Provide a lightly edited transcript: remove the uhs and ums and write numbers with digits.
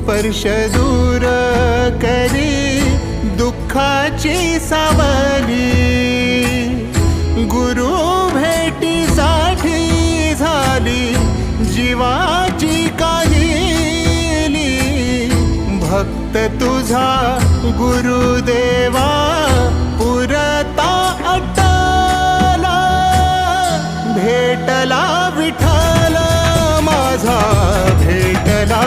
स्पर्श दूर करी दुःखाची सावली। गुरु भेटीसाठी झाली जीवाची काहिली। भक्त तुझा गुरुदेवा पुरता अटला। भेटला विठ्ठल माझा, भेटला